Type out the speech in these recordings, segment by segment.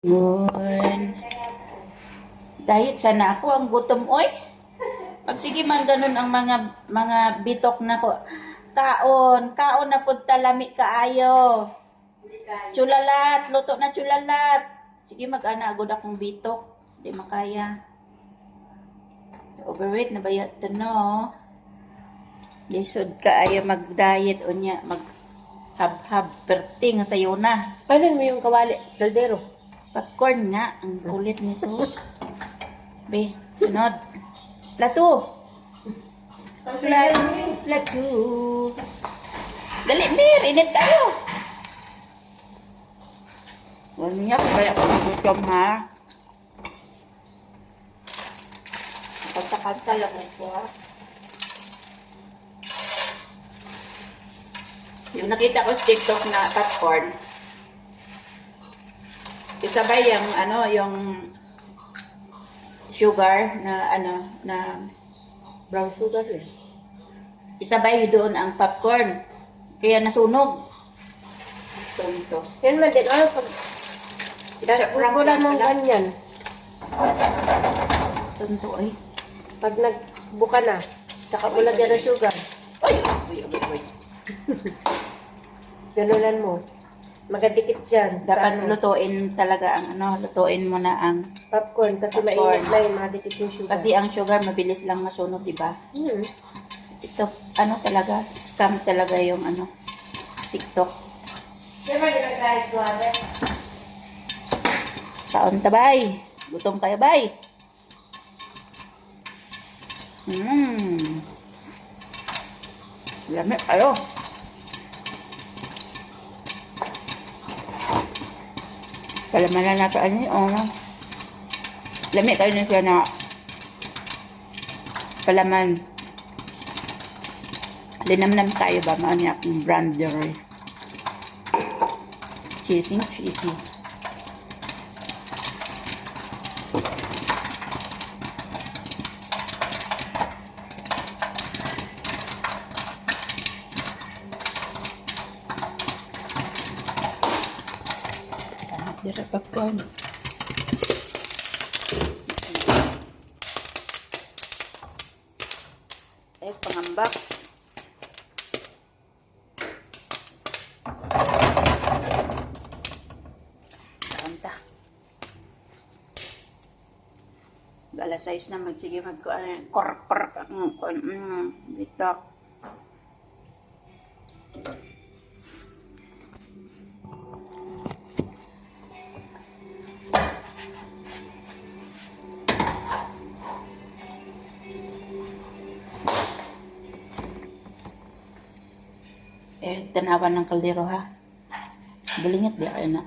Yun. Dahil sana ako ang gutom, oy. Pag sige man ganun ang mga bitok na ko. Kaon na pud talami kaayo. Chulalat, luto na chulalat. Sige mag-ana agud akong bitok. Di makaya. Overweight na bayat no. Lisod kaayo mag-diet unya, mag-hab-hab perting sayo na. Paano mo yung kawali, kaldero? Popcorn nga, ang kulit nito. Be, sunod. Plato. Plato. Dali, Mir, init tayo. Wala niya kung kaya ako nagutom, ha? Kanta-kanta lang ako, ha? Yung nakita ko sa TikTok na popcorn, isabay yung yung sugar na Brown sugar eh. isabay doon ang popcorn. Kaya nasunog. Ito. Yan man din, pag Sa kukulan mong pala. ganyan, Ito ay. pag nagbuka na, saka mo lagyan ng sugar, Ay! Uy. ganunan mo. Magadikit dyan. Dapat lutuin talaga ang lutuin mo na ang Popcorn, kasi Popcorn. mainit na yung madikit yung sugar. kasi ang sugar mabilis lang masunog, di ba? Hmm. Ito talaga, scam talaga yung TikTok. Diba ginagalit ko ate? Kaon ta bay. Gutom kayo bay. Lami kayo. Palaman na nato Lami kayo na siya na palaman. Linamnam kayo ba? Maanya akong brand joy. Cheesy. Dira popcorn. Pangambak. Kanta. Alas 6 na magsige kork bitok. Tanawan ng kaldero, ha? Balingit di kayo na.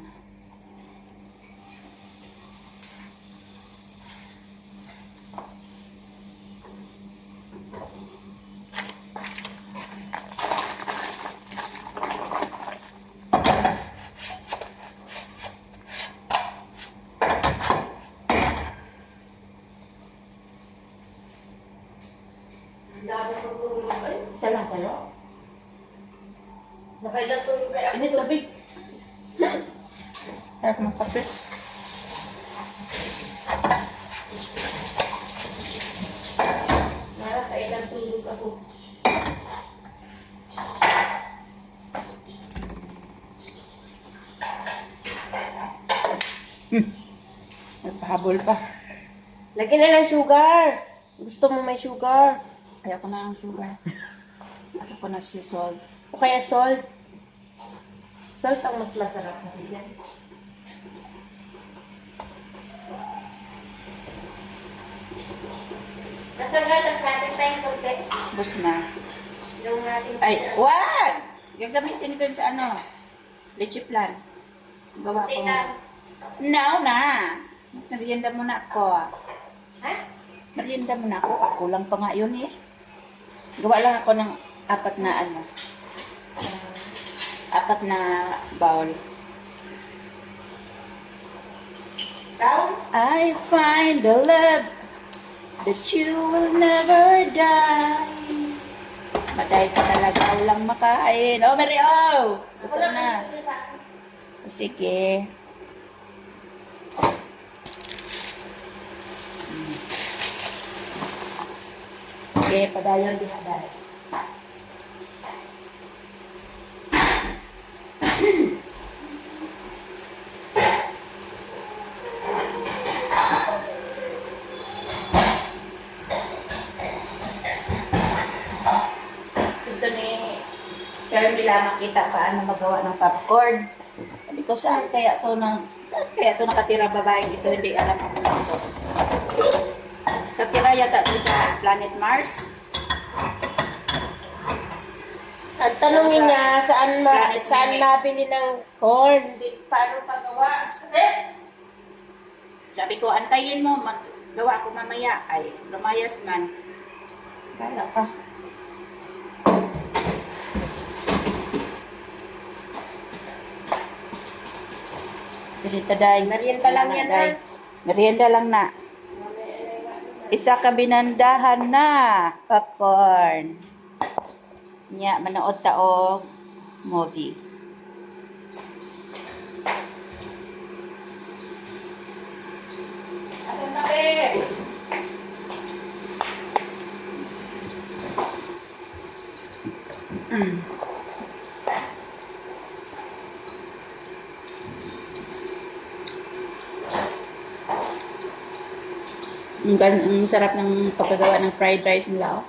Isa lang sa'yo? Nakailan tulog kaya ako. Init, labig. Harap ng kape. Nakailan tulog ako. Nagpahabol pa. Lagyan na ng sugar. Gusto mo may sugar. Ayoko na ang sugar. Ayoko na si salt. O kaya salt. Salt ang mas masarap kasi dyan. Nasagatas natin tayong konti. Bus na. Yung natin. Ay, wag! Gagamitin ko yun sa leche plan. Gawa ko. Now na. Merienda muna ako. Ha? Merienda muna ako. Ako lang pa nga yun eh. Gawa lang ako ng apat na bowl. I find the love that you will never die. Matay ka talaga, walang makain. Oh, Mary, oh! Ito na. Sige. Sige, padayon din aday. Gusto ni Carmela makita paano magawa ng popcorn. Sabi ko, saan kaya to nakatira babaeng ito? Hindi alam ako na ito. Nakatira yata ito sa Planet Mars. Ang tanongin niya, saan Planet nabili ng corn? Paano pagawa? Sabi ko, antayin mo, maggawa ko mamaya. Ay, lumayas man. Kala ka. Dirita day. Merienda lang yan, Day. Merienda lang na. Isa ka binandahan na. Popcorn. Nya, manood taog movie. Asan na be? Ang sarap ng pagkagawa ng fried rice nila.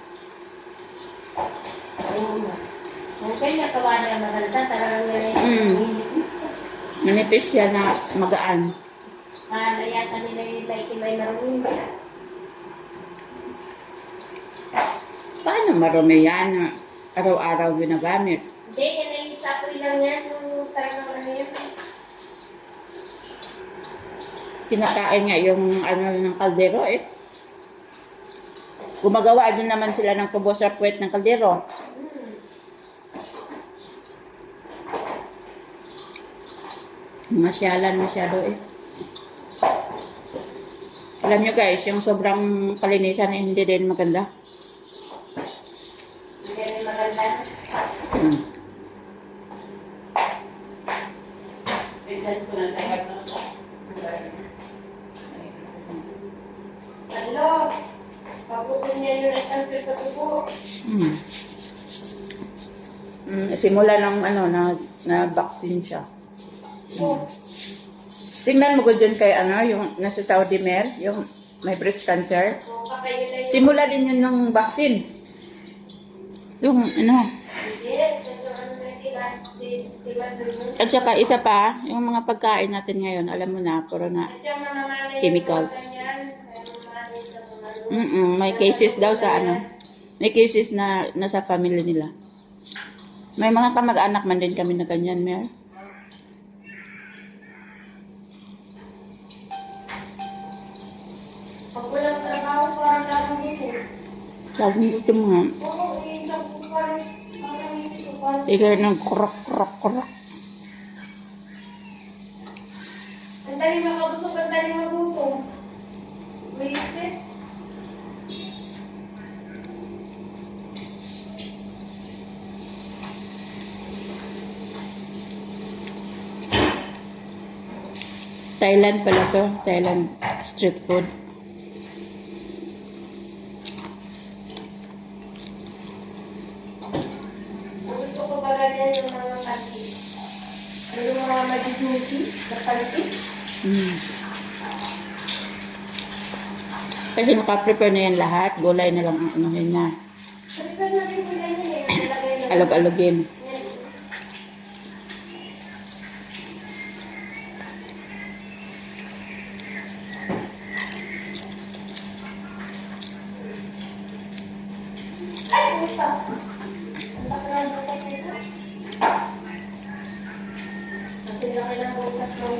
Kung kayo natawa na yung maganda, talagang Manipis siya na magaan. yata nila yung may marunong. Paano marumi yan? Araw-araw ginagamit. Hindi, yan ay sapri lang yan. Yung talagang ano yun. Kinakain nga yung ano ng kaldero eh. Gumagawa din naman sila ng kubo sa puwet ng kaldero. Masyalan masyado eh. Alam nyo guys, yung sobrang kalinisan eh, hindi din maganda. Hindi rin maganda. Excited ko na tayo sa Hello, pagpupun niya yung answer sa tubo. Simula ng ano na vaccine siya. Tingnan mo ko dyan kay ano, yung nasa Saudi Mer, yung may breast cancer. Simula din yun ng vaccine. Yung ano. At saka isa pa, yung mga pagkain natin ngayon, alam mo na, puro na chemicals. May cases daw sa ano. May cases na nasa family nila. May mga kamag-anak man din kami na ganyan, Mer. Pag walang trabaho, parang lamang dito. Laging gusto mo nga. Oo, iiyak ko parang ito. Parang Tigay ng krok. ang dali makabusog, ang dali magutom. May isip. Thailand pala to. Thailand street food. Ang gusto ko ba ganyan yung mga pansit? Yung mga mag-juicy sa pansit? Kasi nakaprepare na yan lahat. Gulay na lang ang anuhin na. Sabi ka natin ko ganyan eh. Nalagay na. Alog-alogin. Yan. Ay, puta. Ang takrang bukas nito. Kasi laki ng bukas ng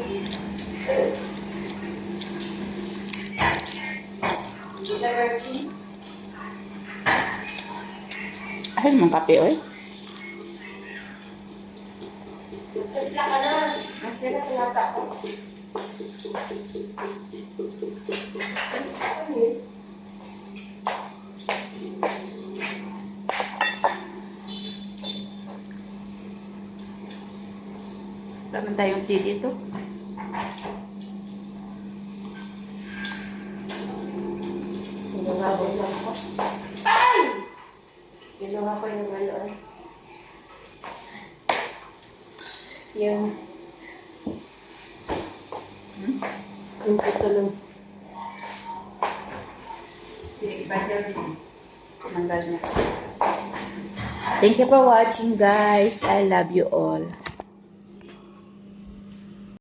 Gila Virgin. Ay, naman kape, oy. Timpla ka na. Ang sila pinata ko. Tama tayong tea dito. Pinangabot lang ako. Ay! Kinuha ko yung ano. Yung yung tutulong. Thank you for watching, guys. I love you all.